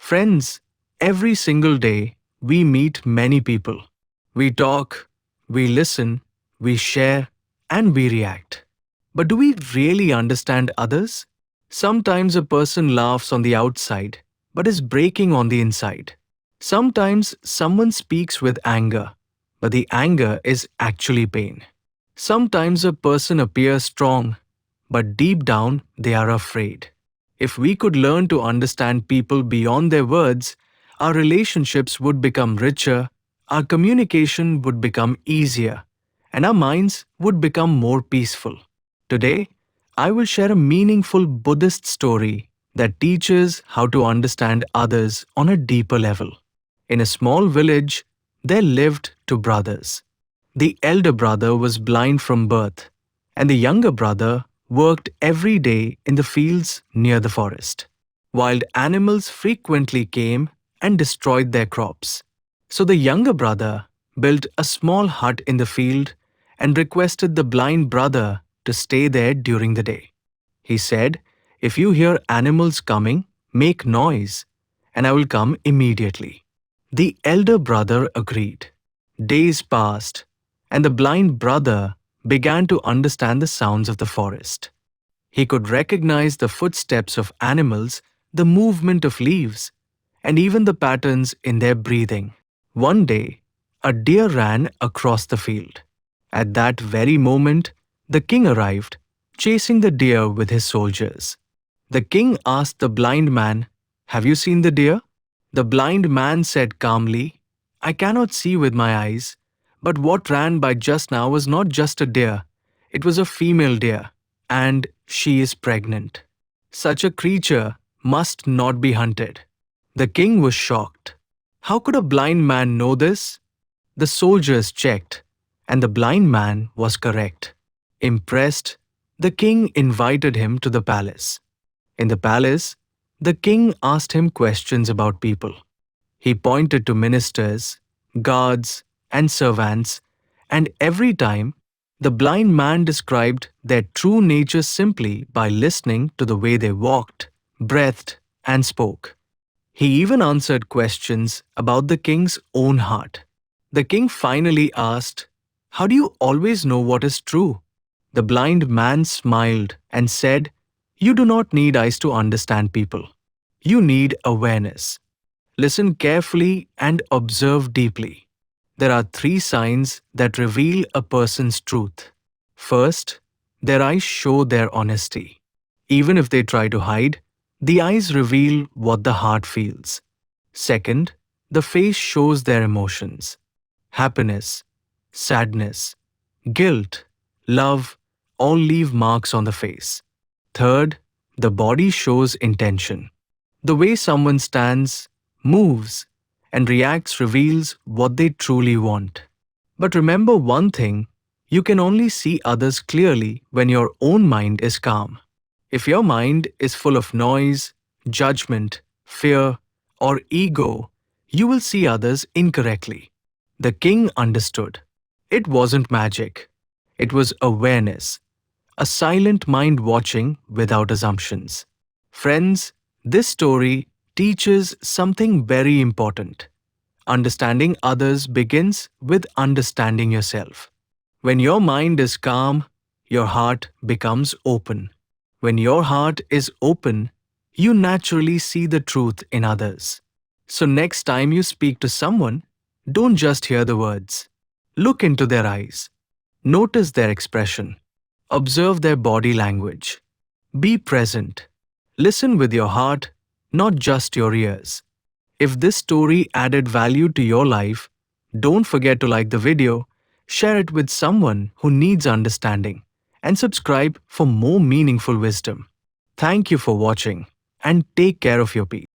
Friends, every single day we meet many people. We talk, we listen, we share, and we react. But do we really understand others? Sometimes a person laughs on the outside, but is breaking on the inside. Sometimes someone speaks with anger, but the anger is actually pain. Sometimes a person appears strong, but deep down they are afraid. If we could learn to understand people beyond their words, our relationships would become richer, our communication would become easier, and our minds would become more peaceful. Today, I will share a meaningful Buddhist story that teaches how to understand others on a deeper level. In a small village, there lived two brothers. The elder brother was blind from birth, and the younger brother worked every day in the fields near the forest. Wild animals frequently came and destroyed their crops. So the younger brother built a small hut in the field and requested the blind brother to stay there during the day. He said, "If you hear animals coming, make noise, and I will come immediately." The elder brother agreed. Days passed, and the blind brother began to understand the sounds of the forest. He could recognize the footsteps of animals, the movement of leaves, and even the patterns in their breathing. One day, a deer ran across the field. At that very moment, the king arrived, chasing the deer with his soldiers. The king asked the blind man, "Have you seen the deer?" The blind man said calmly, "I cannot see with my eyes, but what ran by just now was not just a deer. It was a female deer, and she is pregnant. Such a creature must not be hunted." The king was shocked. How could a blind man know this? The soldiers checked, and the blind man was correct. Impressed, the king invited him to the palace. In the palace, the king asked him questions about people. He pointed to ministers, guards, and servants, and every time, the blind man described their true nature simply by listening to the way they walked, breathed, and spoke. He even answered questions about the king's own heart. The king finally asked, "How do you always know what is true?" The blind man smiled and said, "You do not need eyes to understand people. You need awareness. Listen carefully and observe deeply. There are three signs that reveal a person's truth. First, their eyes show their honesty. Even if they try to hide, the eyes reveal what the heart feels. Second, the face shows their emotions. Happiness, sadness, guilt, love all leave marks on the face. Third, the body shows intention. The way someone stands, moves, and reacts reveals what they truly want. But remember one thing, you can only see others clearly when your own mind is calm. If your mind is full of noise, judgment, fear, or ego, you will see others incorrectly. The king understood. It wasn't magic. It was awareness, a silent mind watching without assumptions. Friends, this story teaches something very important. Understanding others begins with understanding yourself. When your mind is calm, your heart becomes open. When your heart is open, you naturally see the truth in others. So next time you speak to someone, don't just hear the words. Look into their eyes. Notice their expression. Observe their body language. Be present. Listen with your heart, not just your ears. If this story added value to your life, don't forget to like the video, share it with someone who needs understanding, and subscribe for more meaningful wisdom. Thank you for watching, and take care of your peace.